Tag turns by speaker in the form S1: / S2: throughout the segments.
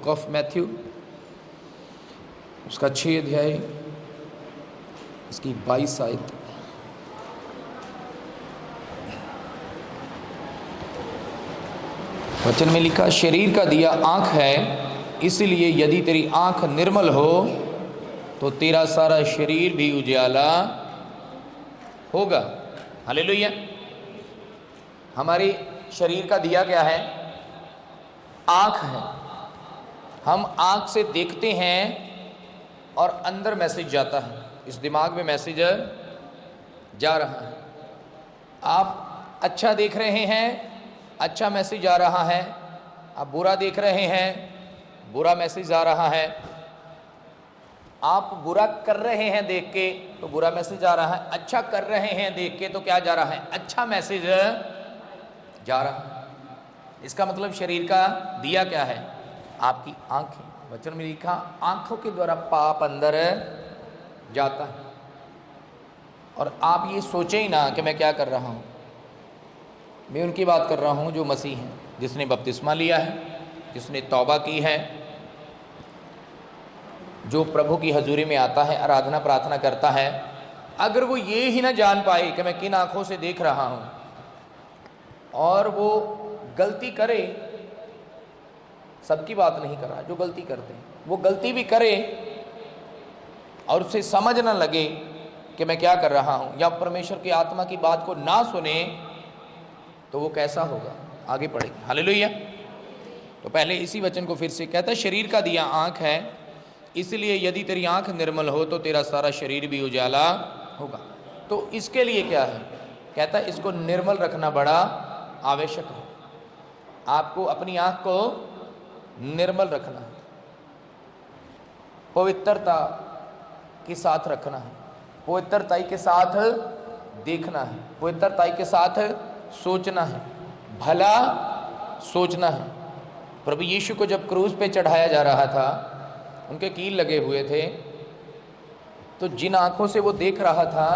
S1: Of Matthew, उसका 6 अध्याय, इसकी 22 आयत। वचन में लिखा, शरीर का दिया आँख है, इसलिए यदि तेरी आँख निर्मल हो तो तेरा सारा शरीर भी उजाला होगा। हालेलुया। हमारे शरीर का दिया क्या है? आँख है। हम आँख से देखते हैं और अंदर मैसेज जाता है, इस दिमाग में मैसेज जा रहा है। आप अच्छा देख रहे हैं, अच्छा मैसेज आ रहा है। आप बुरा देख रहे हैं, बुरा मैसेज आ रहा है। आप बुरा कर रहे हैं देख के तो बुरा मैसेज आ रहा है, अच्छा कर रहे हैं देख के तो क्या जा रहा है? अच्छा मैसेज जा रहा है। इसका मतलब शरीर का दिया क्या है? आपकी आंखें। वचन में लिखा, आंखों के द्वारा पाप अंदर जाता है। और आप ये सोचे ही ना कि मैं क्या कर रहा हूँ। मैं उनकी बात कर रहा हूँ जो मसीह हैं, जिसने बपतिस्मा लिया है, जिसने तौबा की है, जो प्रभु की हजूरी में आता है, आराधना प्रार्थना करता है। अगर वो ये ही ना जान पाए कि मैं किन आँखों से देख रहा हूँ, और वो गलती करे, सबकी बात नहीं कर रहा, जो गलती करते हैं वो गलती भी करे और उसे समझ ना लगे कि मैं क्या कर रहा हूँ, या परमेश्वर की आत्मा की बात को ना सुने, तो वो कैसा होगा? आगे पढ़ेंगे। हालेलुया। तो पहले इसी वचन को फिर से कहता है, शरीर का दिया आँख है, इसलिए यदि तेरी आँख निर्मल हो तो तेरा सारा शरीर भी उजाला होगा। तो इसके लिए क्या है? कहता है इसको निर्मल रखना बड़ा आवश्यक है। आपको अपनी आँख को निर्मल रखना है, पवित्रता के साथ रखना है, पवित्रताई के साथ देखना है, पवित्रताई के साथ सोचना है, भला सोचना है। प्रभु यीशु को जब क्रूज पे चढ़ाया जा रहा था, उनके कील लगे हुए थे, तो जिन आंखों से वो देख रहा था,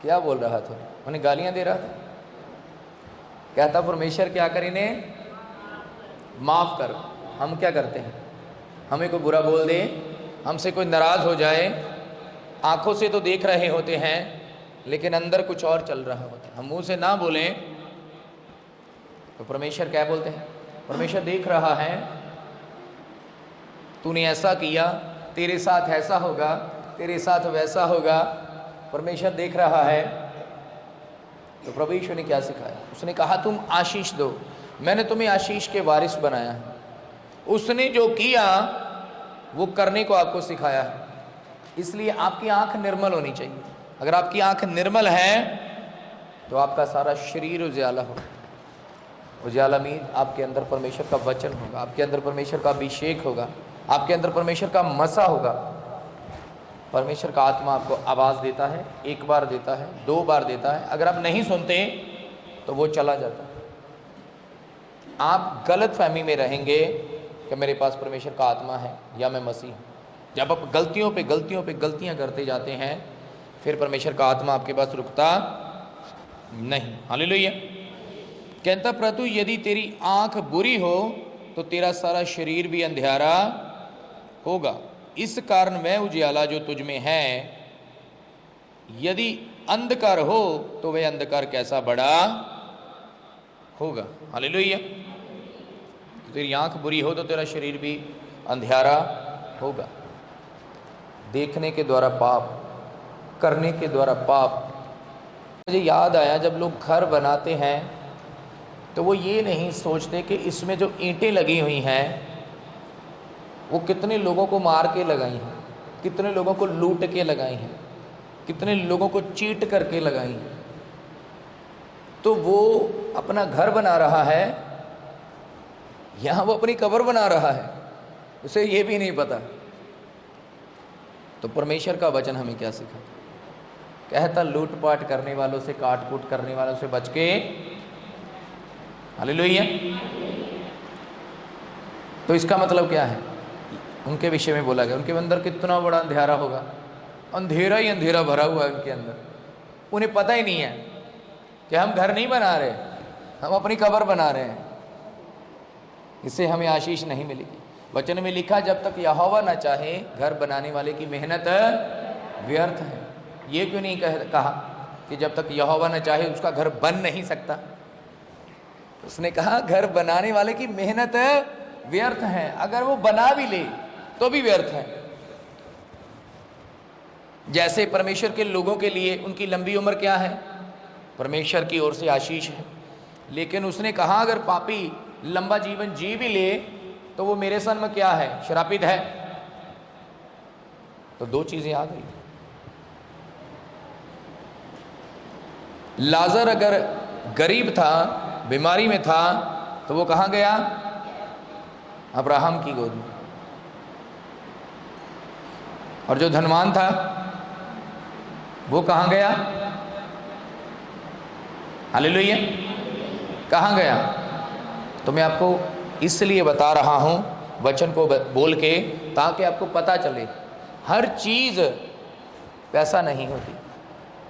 S1: क्या बोल रहा था? उन्हें गालियां दे रहा था। कहता परमेश्वर क्या कर, इन्हें माफ कर। हम क्या करते हैं? हमें कोई बुरा बोल दे, हमसे कोई नाराज हो जाए, आंखों से तो देख रहे होते हैं लेकिन अंदर कुछ और चल रहा होता है। हम मुंह से ना बोलें तो परमेश्वर क्या बोलते हैं? परमेश्वर देख रहा है, तूने ऐसा किया, तेरे साथ ऐसा होगा, तेरे साथ वैसा होगा। परमेश्वर देख रहा है। तो प्रभु यीशु ने क्या सिखाया? उसने कहा तुम आशीष दो, मैंने तुम्हें आशीष के वारिस बनाया है। उसने जो किया वो करने को आपको सिखाया है। इसलिए आपकी आंख निर्मल होनी चाहिए। अगर आपकी आंख निर्मल है तो आपका सारा शरीर उजाला होगा। उजाला मीन आपके अंदर परमेश्वर का वचन होगा, आपके अंदर परमेश्वर का अभिषेक होगा, आपके अंदर परमेश्वर का मसा होगा। परमेश्वर का आत्मा आपको आवाज़ देता है, एक बार देता है, 2 बार देता है। अगर आप नहीं सुनते तो वो चला जाता है। आप गलत फहमी में रहेंगे कि मेरे पास परमेश्वर का आत्मा है या मैं मसीह हूँ। जब आप गलतियों पे गलतियाँ करते जाते हैं, फिर परमेश्वर का आत्मा आपके पास रुकता नहीं। हालेलुया। कहता परंतु यदि तेरी आँख बुरी हो तो तेरा सारा शरीर भी अंधियारा होगा। इस कारण वह उजियाला जो तुझ में है, यदि अंधकार हो तो वह अंधकार कैसा बड़ा होगा। हालेलुया। तो तेरी आंख बुरी हो तो तेरा शरीर भी अंधियारा होगा। देखने के द्वारा पाप, करने के द्वारा पाप। मुझे याद आया, जब लोग घर बनाते हैं तो वो ये नहीं सोचते कि इसमें जो ईंटें लगी हुई हैं वो कितने लोगों को मार के लगाई हैं, कितने लोगों को लूट के लगाई हैं, कितने लोगों को चीट करके लगाई हैं। तो वो अपना घर बना रहा है, यहाँ वो अपनी कब्र बना रहा है, उसे ये भी नहीं पता। तो परमेश्वर का वचन हमें क्या सिखाता? कहता लूटपाट करने वालों से, काट कूट करने वालों से बच के। हालेलुया। तो इसका मतलब क्या है? उनके विषय में बोला गया, उनके अंदर कितना बड़ा अंधेरा होगा। अंधेरा ही अंधेरा भरा हुआ है उनके अंदर। उन्हें पता ही नहीं है कि हम घर नहीं बना रहे, हम अपनी कब्र बना रहे हैं। इससे हमें आशीष नहीं मिलेगी। वचन में लिखा जब तक यहोवा ना चाहे घर बनाने वाले की मेहनत व्यर्थ है। ये क्यों नहीं कहा कि जब तक यहोवा ना चाहे उसका घर बन नहीं सकता? उसने कहा घर बनाने वाले की मेहनत व्यर्थ है, अगर वो बना भी ले तो भी व्यर्थ है। जैसे परमेश्वर के लोगों के लिए उनकी लंबी उम्र क्या है? परमेश्वर की ओर से आशीष है। लेकिन उसने कहा अगर पापी लंबा जीवन जी भी ले तो वो मेरे सन में क्या है? श्रापित है। तो दो चीजें आ गई। लाजर अगर गरीब था, बीमारी में था, तो वो कहां गया? अब्राहम की गोद में। और जो धनवान था वो कहां गया? हालेलुया, कहां गया? तो मैं आपको इसलिए बता रहा हूं वचन को बोल के, ताकि आपको पता चले हर चीज पैसा नहीं होती।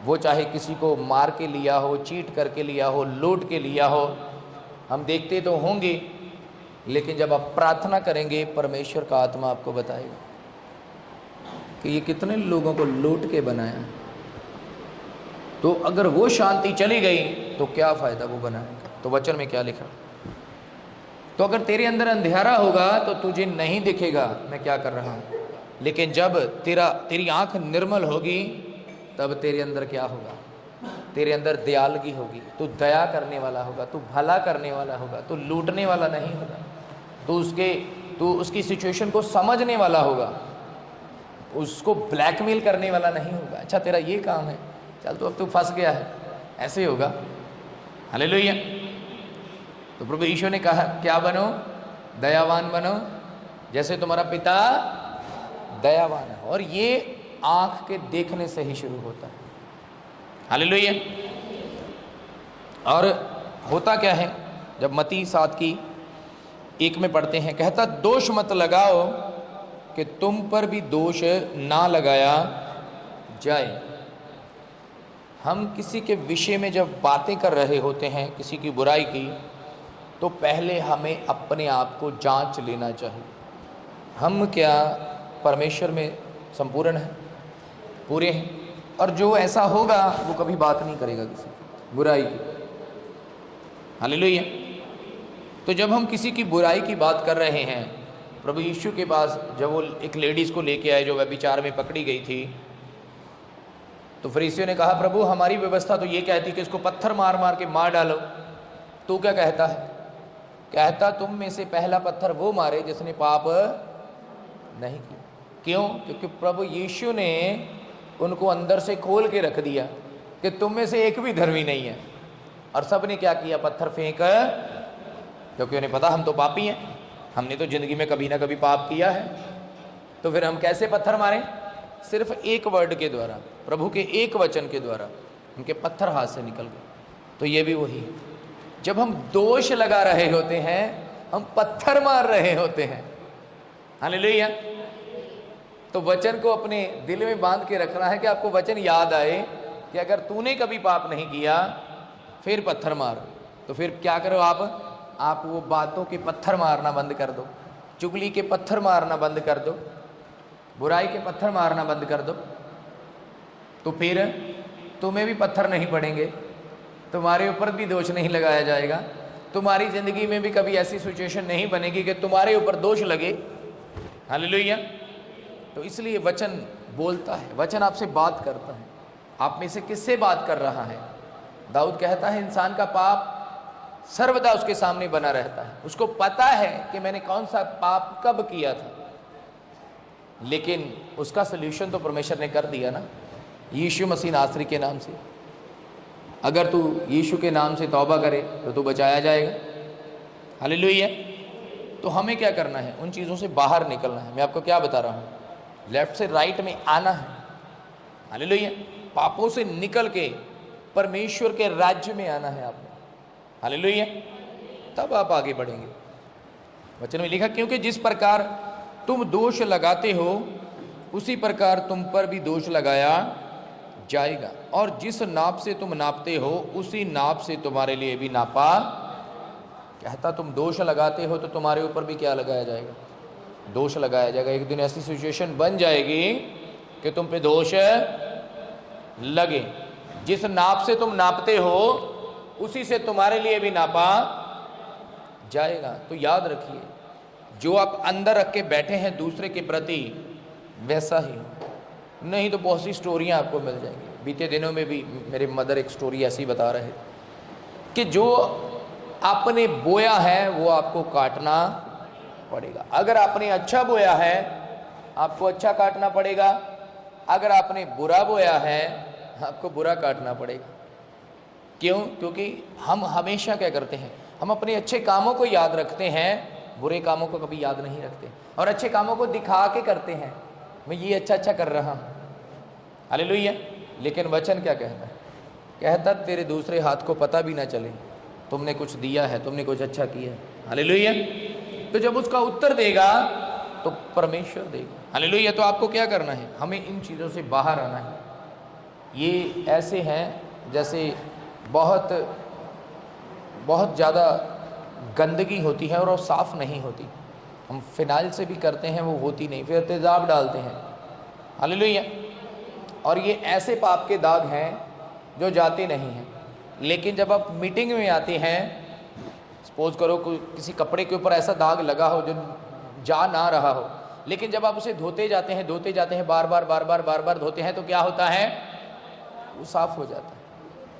S1: वो चाहे किसी को मार के लिया हो, चीट करके लिया हो, लूट के लिया हो, हम देखते तो होंगे, लेकिन जब आप प्रार्थना करेंगे परमेश्वर का आत्मा आपको बताएगा कि ये कितने लोगों को लूट के बनाया। तो अगर वो शांति चली गई तो क्या फ़ायदा वो बनाएगा? तो वचन में क्या लिखा? तो अगर तेरे अंदर अंधेरा होगा तो तुझे नहीं दिखेगा मैं क्या कर रहा हूँ, लेकिन जब तेरी आंख निर्मल होगी तब तेरे अंदर क्या होगा? तेरे अंदर दयालगी होगी, तू दया करने वाला होगा, तू भला करने वाला होगा, तू लूटने वाला नहीं होगा, तू उसकी सिचुएशन को समझने वाला होगा, उसको ब्लैकमेल करने वाला नहीं होगा। अच्छा तेरा ये काम है, चल तो अब तू फंस गया है, ऐसे ही होगा। हालेलुया। तो प्रभु यीशु ने कहा क्या बनो? दयावान बनो जैसे तुम्हारा पिता दयावान है। और ये आंख के देखने से ही शुरू होता है। हालेलुया। और होता क्या है? जब मत्ती 7:1 में पढ़ते हैं, कहता दोष मत लगाओ कि तुम पर भी दोष ना लगाया जाए। हम किसी के विषय में जब बातें कर रहे होते हैं, किसी की बुराई की, तो पहले हमें अपने आप को जांच लेना चाहिए। हम क्या परमेश्वर में संपूर्ण हैं, पूरे हैं? और जो ऐसा होगा वो कभी बात नहीं करेगा किसी बुराई की। हालेलुया। तो जब हम किसी की बुराई की बात कर रहे हैं, प्रभु यीशु के पास जब वो एक लेडीज़ को लेके आए जो व्यभिचार में पकड़ी गई थी, तो फरीसियों ने कहा प्रभु हमारी व्यवस्था तो ये कहती कि इसको पत्थर मार मार के मार डालो, तू क्या कहता है? कहता तुम में से पहला पत्थर वो मारे जिसने पाप नहीं किया। क्यों? क्योंकि प्रभु यीशु ने उनको अंदर से खोल के रख दिया कि तुम में से एक भी धर्मी नहीं है। और सब ने क्या किया? पत्थर फेंक, क्योंकि उन्हें पता हम तो पापी हैं, हमने तो जिंदगी में कभी ना कभी पाप किया है। तो फिर हम कैसे पत्थर मारें? सिर्फ एक वर्ड के द्वारा, प्रभु के एक वचन के द्वारा उनके पत्थर हाथ से निकल गए। तो ये भी वही है, जब हम दोष लगा रहे होते हैं, हम पत्थर मार रहे होते हैं। हालेलुया। तो वचन को अपने दिल में बांध के रखना है कि आपको वचन याद आए कि अगर तूने कभी पाप नहीं किया फिर पत्थर मार। तो फिर क्या करो आप वो बातों के पत्थर मारना बंद कर दो, चुगली के पत्थर मारना बंद कर दो, बुराई के पत्थर मारना बंद कर दो। तो फिर तुम्हें भी पत्थर नहीं पड़ेंगे, तुम्हारे ऊपर भी दोष नहीं लगाया जाएगा, तुम्हारी ज़िंदगी में भी कभी ऐसी सिचुएशन नहीं बनेगी कि तुम्हारे ऊपर दोष लगे। हालेलुया। तो इसलिए वचन बोलता है, वचन आपसे बात करता है। आप में से किससे बात कर रहा है? दाऊद कहता है इंसान का पाप सर्वदा उसके सामने बना रहता है, उसको पता है कि मैंने कौन सा पाप कब किया था, लेकिन उसका सल्यूशन तो परमेश्वर ने कर दिया ना, यीशु मसीह नासरी के नाम से। अगर तू यीशु के नाम से तौबा करे तो तू बचाया जाएगा। हालेलुया। तो हमें क्या करना है? उन चीज़ों से बाहर निकलना है। मैं आपको क्या बता रहा हूँ, लेफ्ट से राइट में आना है। हालेलुया। पापों से निकल के परमेश्वर के राज्य में आना है आपने। हालेलुया। तब आप आगे बढ़ेंगे। वचन में लिखा क्योंकि जिस प्रकार तुम दोष लगाते हो उसी प्रकार तुम पर भी दोष लगाया जाएगा, और जिस नाप से तुम नापते हो उसी नाप से तुम्हारे लिए भी नापा। कहता तुम दोष लगाते हो तो तुम्हारे ऊपर भी क्या लगाया जाएगा? दोष लगाया जाएगा। एक दिन ऐसी सिचुएशन बन जाएगी कि तुम पे दोष लगे। जिस नाप से तुम नापते हो उसी से तुम्हारे लिए भी नापा जाएगा। तो याद रखिए, जो आप अंदर रख के बैठे हैं दूसरे के प्रति, वैसा ही हो। नहीं तो बहुत सी स्टोरियां आपको मिल जाएंगी। बीते दिनों में भी मेरे मदर एक स्टोरी ऐसी बता रहे कि जो आपने बोया है वो आपको काटना पड़ेगा। अगर आपने अच्छा बोया है आपको अच्छा काटना पड़ेगा, अगर आपने बुरा बोया है आपको बुरा काटना पड़ेगा। क्यों? क्योंकि हम हमेशा क्या करते हैं, हम अपने अच्छे कामों को याद रखते हैं, बुरे कामों को कभी याद नहीं रखते, और अच्छे कामों को दिखा के करते हैं, मैं ये अच्छा अच्छा कर रहा हूँ, हालेलुया। लेकिन वचन क्या कहता है? कहता तेरे दूसरे हाथ को पता भी ना चले तुमने कुछ दिया है, तुमने कुछ अच्छा किया है, हालेलुया। तो जब उसका उत्तर देगा तो परमेश्वर देगा, हालेलुया। तो आपको क्या करना है? हमें इन चीज़ों से बाहर आना है। ये ऐसे हैं जैसे बहुत ज़्यादा गंदगी होती है और वो साफ़ नहीं होती। हम फिनाइल से भी करते हैं, वो होती नहीं, फिर तेज़ाब डालते हैं, हालेलुया। और ये ऐसे पाप के दाग हैं जो जाते नहीं हैं। लेकिन जब आप मीटिंग में आते हैं, सपोज करो किसी कपड़े के ऊपर ऐसा दाग लगा हो जो जा ना रहा हो, लेकिन जब आप उसे धोते जाते हैं बार बार धोते हैं, तो क्या होता है? वो साफ़ हो जाता है।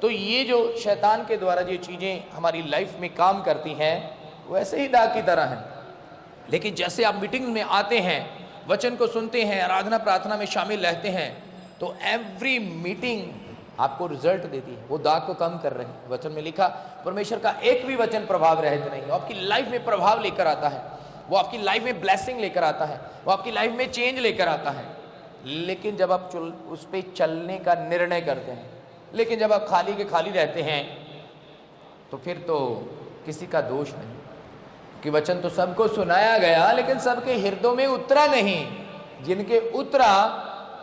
S1: तो ये जो शैतान के द्वारा ये चीज़ें हमारी लाइफ में काम करती हैं वो ऐसे ही दाग की तरह हैं। लेकिन जैसे आप मीटिंग में आते हैं, वचन को सुनते हैं, आराधना प्रार्थना में शामिल रहते हैं, तो एवरी मीटिंग आपको रिजल्ट देती है, वो दाग को कम कर रही है। वचन में लिखा परमेश्वर का एक भी वचन प्रभाव रहित नहीं, वो आपकी लाइफ में प्रभाव लेकर आता है, वो आपकी लाइफ में ब्लेसिंग लेकर आता है, वो आपकी लाइफ में चेंज लेकर आता है। लेकिन जब आप उस पर चलने का निर्णय करते हैं, लेकिन जब आप खाली के खाली रहते हैं तो फिर तो किसी का दोष नहीं, कि वचन तो सबको सुनाया गया लेकिन सबके हृदयों में उतरा नहीं। जिनके उतरा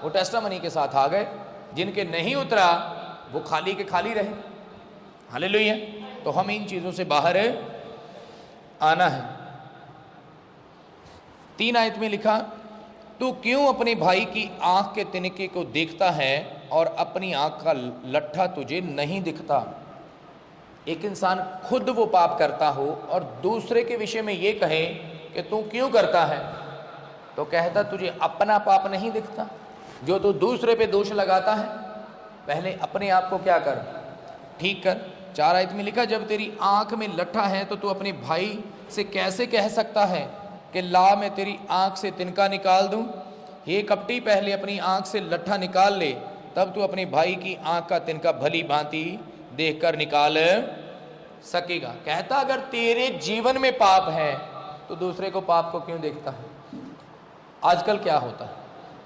S1: वो टेस्टामनी के साथ आ गए, जिनके नहीं उतरा वो खाली के खाली रहे, हालेलुया। तो हमें इन चीज़ों से बाहर आना है। 3 आयत में लिखा, तू क्यों अपने भाई की आंख के तिनके को देखता है और अपनी आंख का लट्ठा तुझे नहीं दिखता। एक इंसान खुद वो पाप करता हो और दूसरे के विषय में ये कहे कि तू क्यों करता है, तो कहता तुझे अपना पाप नहीं दिखता। जो तू दूसरे पे दोष लगाता है, पहले अपने आप को क्या कर, ठीक कर। 4 आयत में लिखा, जब तेरी आंख में लट्ठा है तो तू अपने भाई से कैसे कह सकता है कि ला मैं तेरी आंख से तिनका निकाल दूं। ये कपटी, पहले अपनी आंख से लट्ठा निकाल ले, तब तू अपने भाई की आंख का तिनका भली भांति देखकर निकाल सकेगा। कहता अगर तेरे जीवन में पाप है तो दूसरे को पाप को क्यों देखता है? आजकल क्या होता है,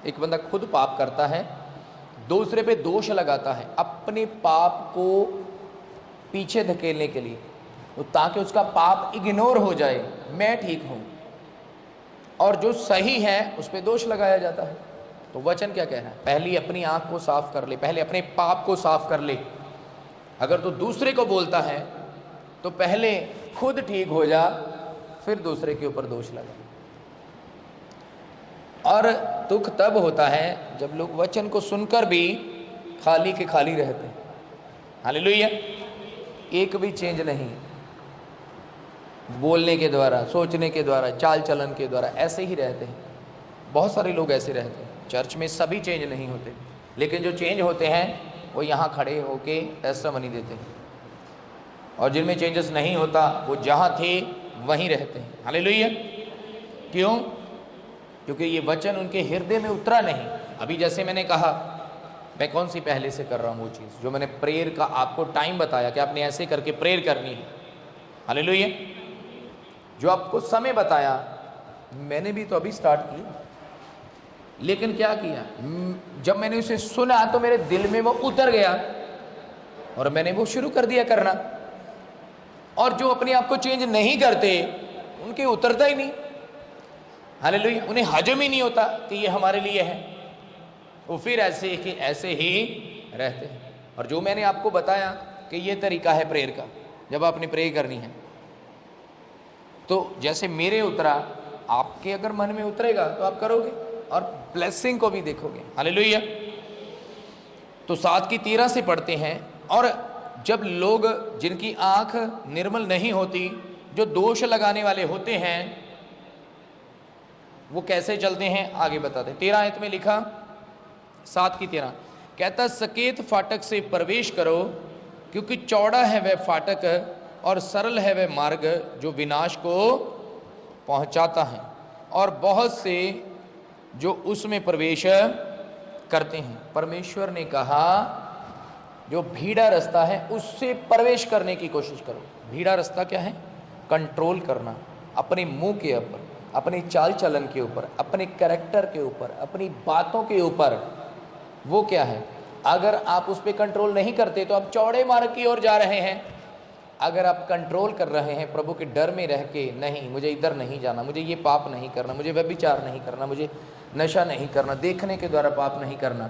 S1: एक बंदा खुद पाप करता है, दूसरे पे दोष लगाता है अपने पाप को पीछे धकेलने के लिए, तो ताकि उसका पाप इग्नोर हो जाए, मैं ठीक हूं, और जो सही है उस पर दोष लगाया जाता है। तो वचन क्या कह रहा है? पहले अपनी आंख को साफ कर ले, पहले अपने पाप को साफ कर ले। अगर तो दूसरे को बोलता है तो पहले खुद ठीक हो जा, फिर दूसरे के ऊपर दोष लगा। और दुख तब होता है जब लोग वचन को सुनकर भी खाली के खाली रहते हैं, हालेलुया। एक भी चेंज नहीं, बोलने के द्वारा, सोचने के द्वारा, चाल चलन के द्वारा ऐसे ही रहते हैं। बहुत सारे लोग ऐसे रहते हैं। चर्च में सभी चेंज नहीं होते, लेकिन जो चेंज होते हैं वो यहाँ खड़े होके टेस्टामनी देते हैं, और जिनमें चेंजेस नहीं होता वो जहाँ थे वहीं रहते हैं, हालेलुया। क्यों? क्योंकि ये वचन उनके हृदय में उतरा नहीं। अभी जैसे मैंने कहा, मैं कौन सी पहले से कर रहा हूँ वो चीज़ जो मैंने प्रेयर का आपको टाइम बताया कि आपने ऐसे करके प्रेयर करनी है, हालेलुया। जो आपको समय बताया मैंने भी तो अभी स्टार्ट किया, लेकिन क्या किया, जब मैंने उसे सुना तो मेरे दिल में वो उतर गया और मैंने वो शुरू कर दिया करना। और जो अपने आप को चेंज नहीं करते उनके उतरता ही नहीं, हालेलुया। उन्हें हजम ही नहीं होता कि ये हमारे लिए है, वो फिर ऐसे ही रहते हैं। और जो मैंने आपको बताया कि ये तरीका है प्रेयर का, जब आपने प्रे करनी है तो जैसे मेरे उतरा आपके अगर मन में उतरेगा तो आप करोगे और ब्लेसिंग को भी देखोगे। हालेलुया। तो 7 की 13 से पढ़ते हैं, और जब लोग जिनकी आंख निर्मल नहीं होती, जो दोष लगाने वाले होते हैं, वो कैसे चलते हैं आगे बताते हैं। 13 आयत में लिखा, 7 की 13 कहता, सकेत फाटक से प्रवेश करो, क्योंकि चौड़ा है वह फाटक और सरल है वह मार्ग जो विनाश को पहुंचाता है, और बहुत से जो उसमें प्रवेश करते हैं। परमेश्वर ने कहा जो भीड़ा रास्ता है उससे प्रवेश करने की कोशिश करो। भीड़ा रास्ता क्या है? कंट्रोल करना अपने मुंह के ऊपर, अपने चाल चलन के ऊपर, अपने कैरेक्टर के ऊपर, अपनी बातों के ऊपर। वो क्या है? अगर आप उस पर कंट्रोल नहीं करते तो आप चौड़े मार्ग की ओर जा रहे हैं। अगर आप कंट्रोल कर रहे हैं प्रभु के डर में रह के, नहीं मुझे इधर नहीं जाना, मुझे ये पाप नहीं करना, मुझे व्यभिचार नहीं करना, मुझे नशा नहीं करना, देखने के द्वारा पाप नहीं करना,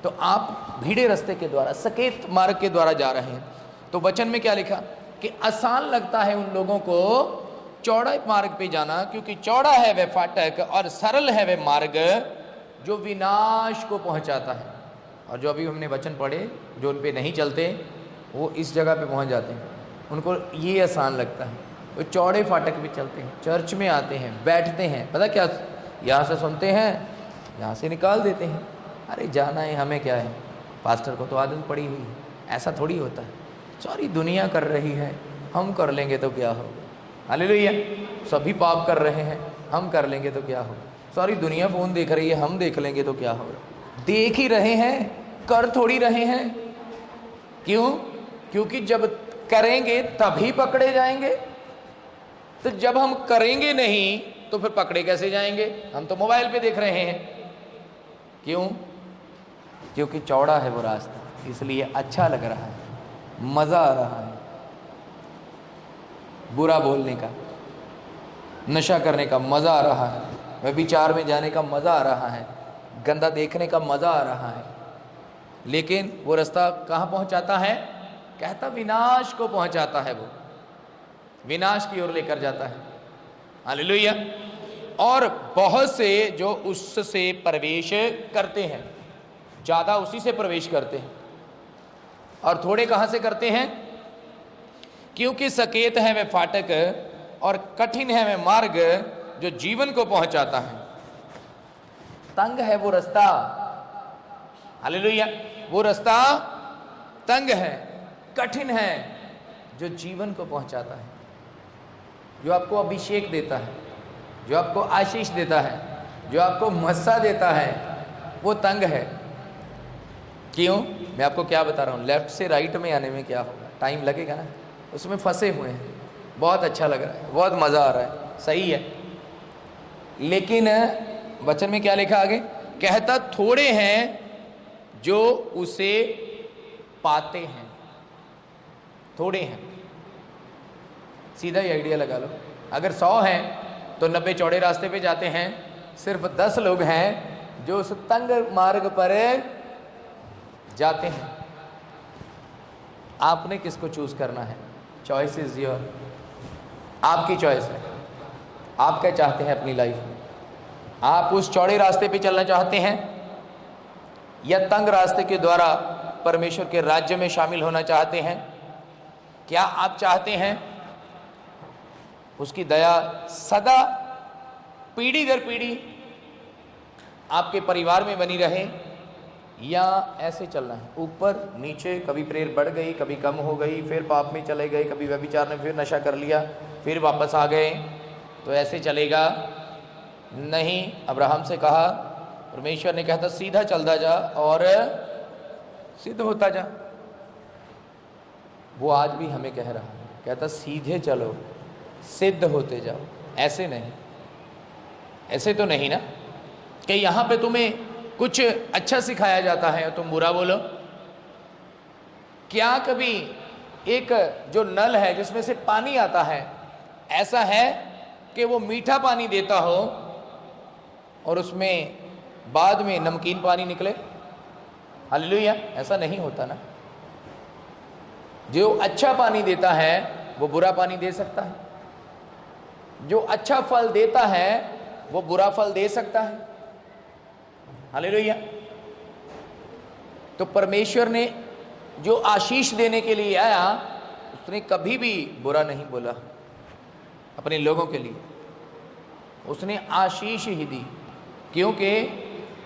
S1: तो आप भीड़े रास्ते के द्वारा, सकेत मार्ग के द्वारा जा रहे हैं। तो वचन में क्या लिखा कि आसान लगता है उन लोगों को चौड़ा मार्ग पे जाना, क्योंकि चौड़ा है वह फाटक और सरल है वह मार्ग जो विनाश को पहुंचाता है। और जो अभी हमने वचन पढ़े, जो उन पे नहीं चलते वो इस जगह पे पहुंच जाते हैं। उनको ये आसान लगता है, वो चौड़े फाटक पे चलते हैं, चर्च में आते हैं, बैठते हैं, पता क्या, यहाँ से सुनते हैं, यहाँ से निकाल देते हैं। अरे जाना है, हमें क्या है, पास्टर को तो आदत पड़ी हुई है। ऐसा थोड़ी होता है। सारी दुनिया कर रही है, हम कर लेंगे तो क्या होगा। हालेलुया। सभी पाप कर रहे हैं, हम कर लेंगे तो क्या होगा। सारी दुनिया फ़ोन देख रही है, हम देख लेंगे तो क्या होगा। देख ही रहे हैं, कर थोड़ी रहे हैं। क्यों? क्योंकि जब करेंगे तभी पकड़े जाएंगे। तो जब हम करेंगे नहीं तो फिर पकड़े कैसे जाएंगे? हम तो मोबाइल पे देख रहे हैं। क्यों? क्योंकि चौड़ा है वो रास्ता, इसलिए अच्छा लग रहा है, मज़ा आ रहा है। बुरा बोलने का, नशा करने का मज़ा आ रहा है, व्यभिचार में जाने का मज़ा आ रहा है, गंदा देखने का मज़ा आ रहा है। लेकिन वो रास्ता कहाँ पहुँचाता है? कहता विनाश को पहुँचाता है। वो विनाश की ओर लेकर जाता है। हालेलुया। और बहुत से जो उससे प्रवेश करते हैं, ज़्यादा उसी से प्रवेश करते हैं, और थोड़े कहाँ से करते हैं? क्योंकि सकेत है वह फाटक और कठिन है वह मार्ग जो जीवन को पहुंचाता है। तंग है वो रास्ता। हालेलुया। वो रास्ता तंग है, कठिन है, जो जीवन को पहुंचाता है, जो आपको अभिषेक देता है, जो आपको आशीष देता है, जो आपको मस्सा देता है, वो तंग है। क्यों? मैं आपको क्या बता रहा हूँ, लेफ्ट से राइट में आने में क्या होगा, टाइम लगेगा ना। उसमें फंसे हुए हैं, बहुत अच्छा लग रहा है, बहुत मज़ा आ रहा है, सही है। लेकिन वचन में क्या लिखा आगे? कहता थोड़े हैं जो उसे पाते हैं। थोड़े हैं, सीधा ही आइडिया लगा लो। अगर 100 हैं तो 90 चौड़े रास्ते पे जाते हैं, सिर्फ 10 लोग हैं जो उस तंग मार्ग पर जाते हैं। आपने किसको चूज करना है? चॉइस इज योर, आपकी चॉइस है। आप क्या चाहते हैं अपनी लाइफ में? आप उस चौड़े रास्ते पे चलना चाहते हैं या तंग रास्ते के द्वारा परमेश्वर के राज्य में शामिल होना चाहते हैं? क्या आप चाहते हैं उसकी दया सदा पीढ़ी दर पीढ़ी आपके परिवार में बनी रहे, या ऐसे चलना है ऊपर नीचे, कभी प्रेयर बढ़ गई, कभी कम हो गई, फिर पाप में चले गए, कभी व्यभिचार ने फिर नशा कर लिया, फिर वापस आ गए, तो ऐसे चलेगा नहीं। अब्राहम से कहा, परमेश्वर ने कहता सीधा चलता जा और सिद्ध होता जा। वो आज भी हमें कह रहा है, कहता सीधे चलो, सिद्ध होते जाओ। ऐसे नहीं, ऐसे तो नहीं ना कि यहाँ पे तुम्हें कुछ अच्छा सिखाया जाता है तुम बुरा बोलो। क्या कभी एक जो नल है जिसमें से पानी आता है, ऐसा है कि वो मीठा पानी देता हो और उसमें बाद में नमकीन पानी निकले? हालेलुया। ऐसा नहीं होता ना। जो अच्छा पानी देता है वो बुरा पानी दे सकता है, जो अच्छा फल देता है वो बुरा फल दे सकता है। हालेलुया। तो परमेश्वर ने जो आशीष देने के लिए आया, उसने कभी भी बुरा नहीं बोला अपने लोगों के लिए, उसने आशीष ही दी, क्योंकि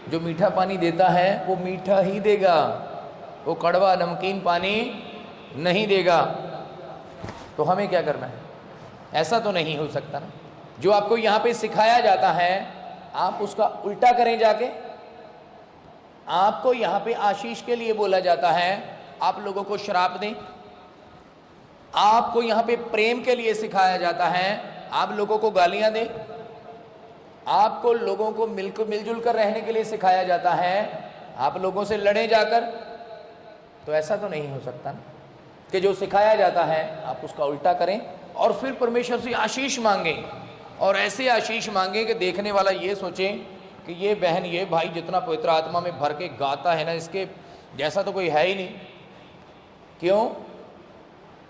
S1: जो मीठा पानी देता है वो मीठा ही देगा, वो कड़वा नमकीन पानी नहीं देगा। तो हमें क्या करना है? ऐसा तो नहीं हो सकता ना, जो आपको यहाँ पे सिखाया जाता है आप उसका उल्टा करें जाके। आपको यहाँ पे आशीष के लिए बोला जाता है, आप लोगों को श्राप दें। आपको यहाँ पे प्रेम के लिए सिखाया जाता है, आप लोगों को गालियां दें। आपको लोगों को मिलजुल कर रहने के लिए सिखाया जाता है, आप लोगों से लड़े जाकर। तो ऐसा तो नहीं हो सकता ना कि जो सिखाया जाता है आप उसका उल्टा करें और फिर परमेश्वर से आशीष मांगें, और ऐसे आशीष मांगें कि देखने वाला ये सोचे कि ये बहन, ये भाई जितना पवित्र आत्मा में भर के गाता है ना, इसके जैसा तो कोई है ही नहीं। क्यों?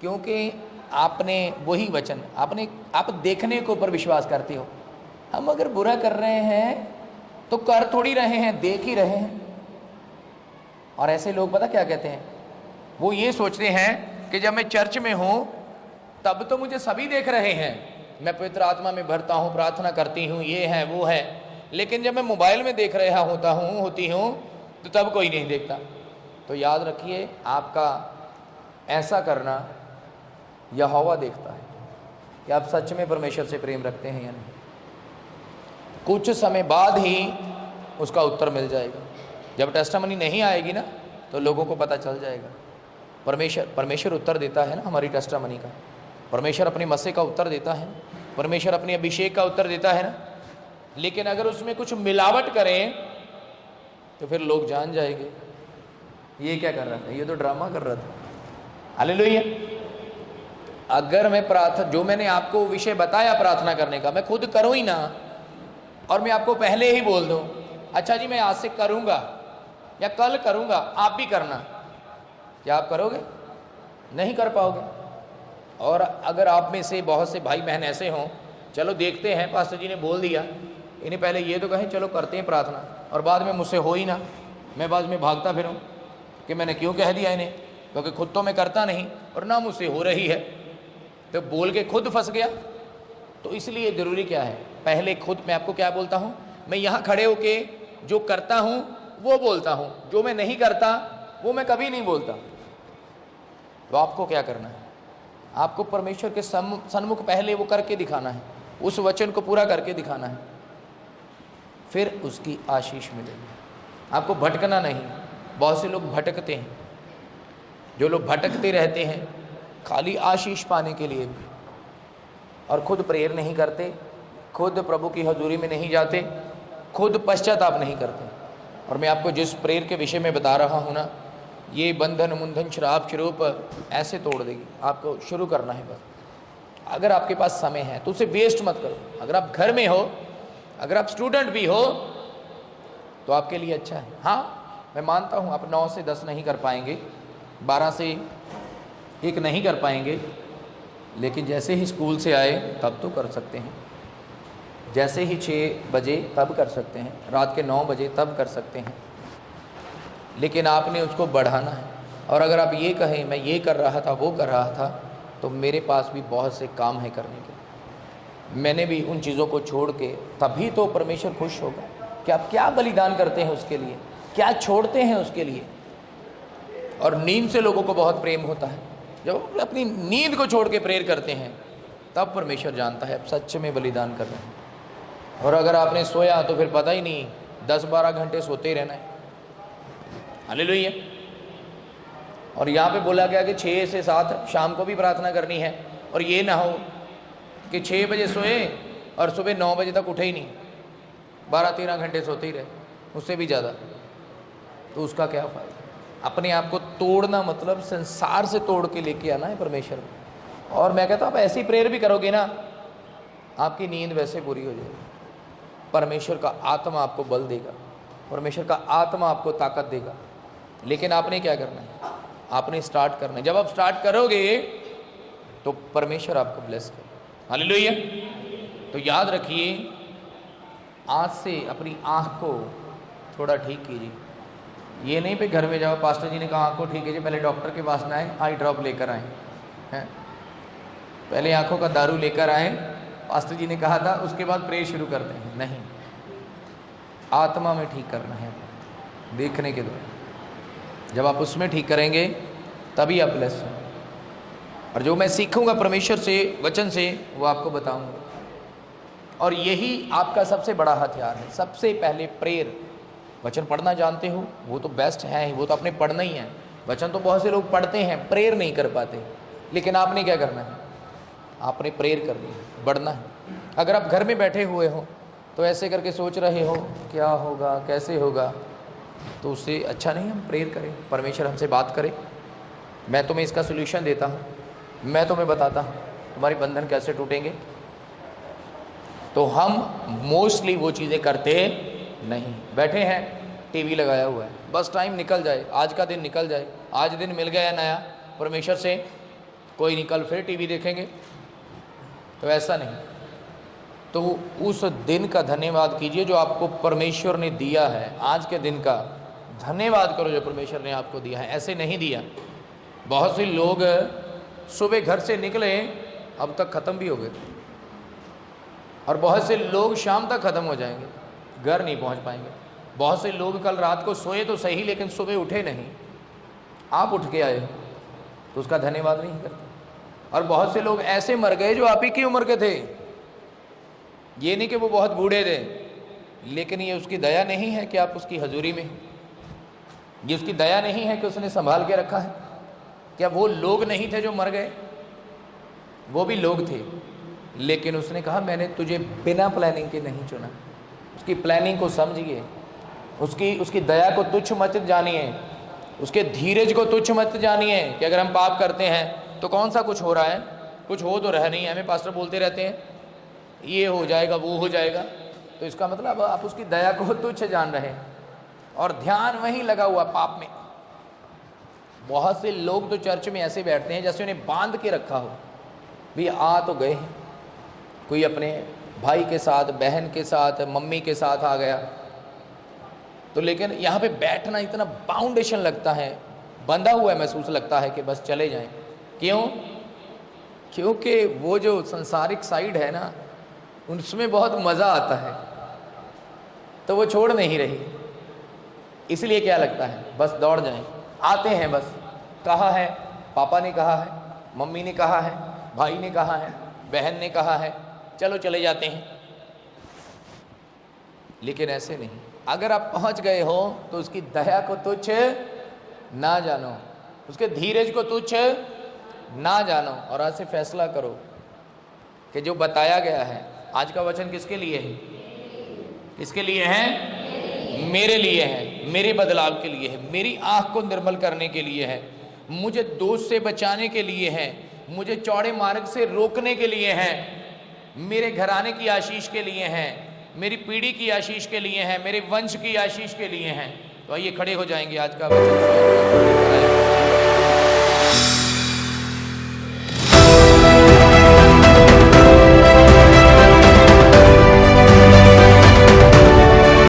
S1: क्योंकि आपने वही वचन, आप देखने के ऊपर विश्वास करते हो। हम अगर बुरा कर रहे हैं तो कर थोड़ी रहे हैं, देख ही रहे हैं। और ऐसे लोग पता क्या कहते हैं? वो ये सोचते हैं कि जब मैं चर्च में हूँ तब तो मुझे सभी देख रहे हैं, मैं पवित्र आत्मा में भरता हूँ, प्रार्थना करती हूँ, ये है वो है, लेकिन जब मैं मोबाइल में देख रहा होती हूँ तो तब कोई नहीं देखता। तो याद रखिए, आपका ऐसा करना यहोवा देखता है कि आप सच में परमेश्वर से प्रेम रखते हैं या नहीं। कुछ समय बाद ही उसका उत्तर मिल जाएगा। जब टेस्टामनी नहीं आएगी ना तो लोगों को पता चल जाएगा। परमेश्वर उत्तर देता है ना हमारी टेस्टामनी का, परमेश्वर अपने मसीह का उत्तर देता है, परमेश्वर अपने अभिषेक का उत्तर देता है ना। लेकिन अगर उसमें कुछ मिलावट करें तो फिर लोग जान जाएंगे ये क्या कर रहा था, ये तो ड्रामा कर रहा था। हालेलुया। अगर मैं जो मैंने आपको विषय बताया प्रार्थना करने का, मैं खुद करूँ ही ना, और मैं आपको पहले ही बोल दूं, अच्छा जी मैं आज से करूँगा या कल करूँगा, आप भी करना, क्या आप करोगे? नहीं कर पाओगे। और अगर आप में से बहुत से भाई बहन ऐसे हों, चलो देखते हैं, पास्टर जी ने बोल दिया, इन्हें पहले ये तो कहें चलो करते हैं प्रार्थना, और बाद में मुझसे हो ही ना, मैं बाद में भागता फिरूँ कि मैंने क्यों कह दिया इन्हें, क्योंकि खुद तो मैं करता नहीं और ना मुझसे हो रही है, तो बोल के खुद फंस गया। तो इसलिए ज़रूरी क्या है, पहले खुद, मैं आपको क्या बोलता हूँ, मैं यहाँ खड़े होके जो करता हूँ वो बोलता हूँ, जो मैं नहीं करता वो मैं कभी नहीं बोलता। तो आपको क्या करना है? आपको परमेश्वर के सन्मुख पहले वो करके दिखाना है, उस वचन को पूरा करके दिखाना है, फिर उसकी आशीष मिलेगी। आपको भटकना नहीं। बहुत से लोग भटकते हैं, जो लोग भटकते रहते हैं खाली आशीष पाने के लिए भी, और खुद प्रेयर नहीं करते, खुद प्रभु की हजूरी में नहीं जाते, खुद पश्चाताप नहीं करते। और मैं आपको जिस प्रेयर के विषय में बता रहा हूँ ना, ये बंधन मुंधन शराब शुरूप ऐसे तोड़ देगी। आपको शुरू करना है बस। अगर आपके पास समय है तो उसे वेस्ट मत करो। अगर आप घर में हो, अगर आप स्टूडेंट भी हो तो आपके लिए अच्छा है। हाँ, मैं मानता हूँ आप 9 से 10 नहीं कर पाएंगे, 12 से 1 नहीं कर पाएंगे, लेकिन जैसे ही स्कूल से आए तब तो कर सकते हैं, जैसे ही 6 बजे तब कर सकते हैं, रात के 9 बजे तब कर सकते हैं, लेकिन आपने उसको बढ़ाना है। और अगर आप ये कहें मैं ये कर रहा था, वो कर रहा था, तो मेरे पास भी बहुत से काम है करने के, मैंने भी उन चीज़ों को छोड़ के, तभी तो परमेश्वर खुश होगा कि आप क्या बलिदान करते हैं उसके लिए, क्या छोड़ते हैं उसके लिए। और नींद से लोगों को बहुत प्रेम होता है, जब अपनी नींद को छोड़ के प्रेयर करते हैं तब परमेश्वर जानता है आप सच में बलिदान कर रहे हैं। और अगर आपने सोया तो फिर पता ही नहीं, 10-12 घंटे सोते ही रहना है। हालेलुया। और यहाँ पे बोला गया कि 6 से 7 शाम को भी प्रार्थना करनी है, और ये ना हो कि 6 बजे सोए और सुबह 9 बजे तक उठे ही नहीं, 12-13 घंटे सोते ही रहे, उससे भी ज़्यादा, तो उसका क्या फ़ायदा। अपने आप को तोड़ना मतलब संसार से तोड़ के लेके आना है परमेश्वर में। और मैं कहता हूँ आप ऐसी प्रेयर भी करोगे ना, आपकी नींद वैसे पूरी हो जाएगी। परमेश्वर का आत्मा आपको बल देगा, परमेश्वर का आत्मा आपको ताकत देगा, लेकिन आपने क्या करना है, आपने स्टार्ट करना है। जब आप स्टार्ट करोगे तो परमेश्वर आपको ब्लेस करे। हालेलुया। तो याद रखिए, आज से अपनी आँख को थोड़ा ठीक कीजिए। ये नहीं पे घर में जाओ, पास्टर जी ने कहा आँख को ठीक कीजिए, पहले डॉक्टर के पास ना आए, आई ड्रॉप लेकर आए हैं, पहले आँखों का दारू लेकर आए, पास्टर जी ने कहा था, उसके बाद प्रे शुरू करते हैं। नहीं, आत्मा में ठीक करना है देखने के द्वारा। जब आप उसमें ठीक करेंगे तभी आप ब्लेस होंगे। और जो मैं सीखूंगा परमेश्वर से, वचन से, वो आपको बताऊंगा। और यही आपका सबसे बड़ा हथियार है। सबसे पहले प्रेयर, वचन पढ़ना जानते हो वो तो बेस्ट है, वो तो आपने पढ़ना ही है। वचन तो बहुत से लोग पढ़ते हैं, प्रेयर नहीं कर पाते। लेकिन आपने क्या करना है? आपने प्रेयर करनी है, बढ़ना है। अगर आप घर में बैठे हुए हो तो ऐसे करके सोच रहे हो क्या होगा, कैसे होगा, तो उससे अच्छा नहीं हम प्रेयर करें, परमेश्वर हमसे बात करे। मैं तुम्हें इसका सोल्यूशन देता हूँ, मैं तुम्हें बताता हूँ तुम्हारे बंधन कैसे टूटेंगे। तो हम मोस्टली वो चीज़ें करते नहीं। बैठे हैं, टीवी लगाया हुआ है, बस टाइम निकल जाए, आज का दिन निकल जाए, आज दिन मिल गया नया परमेश्वर से, कोई नहीं, कल फिर टीवी देखेंगे। तो ऐसा नहीं। तो उस दिन का धन्यवाद कीजिए जो आपको परमेश्वर ने दिया है। आज के दिन का धन्यवाद करो जो परमेश्वर ने आपको दिया है। ऐसे नहीं दिया। बहुत से लोग सुबह घर से निकले, अब तक ख़त्म भी हो गए, और बहुत से लोग शाम तक ख़त्म हो जाएंगे, घर नहीं पहुंच पाएंगे। बहुत से लोग कल रात को सोए तो सही, लेकिन सुबह उठे नहीं। आप उठ के आए तो उसका धन्यवाद नहीं करते। और बहुत से लोग ऐसे मर गए जो आप ही की उम्र के थे। ये नहीं कि वो बहुत बूढ़े थे, लेकिन ये उसकी दया नहीं है कि आप उसकी हजूरी में, ये उसकी दया नहीं है कि उसने संभाल के रखा है। क्या वो लोग नहीं थे जो मर गए? वो भी लोग थे, लेकिन उसने कहा मैंने तुझे बिना प्लानिंग के नहीं चुना। उसकी प्लानिंग को समझिए, उसकी दया को तुच्छ मत जानिए, उसके धीरज को तुच्छ मत जानिए कि अगर हम पाप करते हैं तो कौन सा कुछ हो रहा है, कुछ हो तो रहा नहीं है। हमें पास्टर बोलते रहते हैं ये हो जाएगा, वो हो जाएगा, तो इसका मतलब आप उसकी दया को तुच्छ जान रहे हैं और ध्यान वहीं लगा हुआ पाप में। बहुत से लोग तो चर्च में ऐसे बैठते हैं जैसे उन्हें बांध के रखा हो। भी आ तो गए, कोई अपने भाई के साथ, बहन के साथ, मम्मी के साथ आ गया, तो लेकिन यहाँ पे बैठना इतना बाउंडेशन लगता है, बंधा हुआ महसूस लगता है कि बस चले जाएं। क्यों? क्योंकि वो जो संसारिक साइड है ना, उसमें बहुत मज़ा आता है, तो वो छोड़ नहीं रही। इसलिए क्या लगता है, बस दौड़ जाएं, आते हैं बस। कहा है, पापा ने कहा है, मम्मी ने कहा है, भाई ने कहा है, बहन ने कहा है, चलो चले जाते हैं। लेकिन ऐसे नहीं। अगर आप पहुंच गए हो तो उसकी दया को तुच्छ ना जानो, उसके धीरज को तुच्छ ना जानो, और आज से फैसला करो कि जो बताया गया है, आज का वचन किसके लिए है? किसके लिए है? मेरे लिए है, मेरे बदलाव के लिए है, मेरी आँख को निर्मल करने के लिए है, मुझे दोष से बचाने के लिए है, मुझे चौड़े मार्ग से रोकने के लिए है, मेरे घराने की आशीष के लिए है, मेरी पीढ़ी की आशीष के लिए है, मेरे वंश की आशीष के लिए हैं। तो आइए खड़े हो जाएंगे। आज का वचन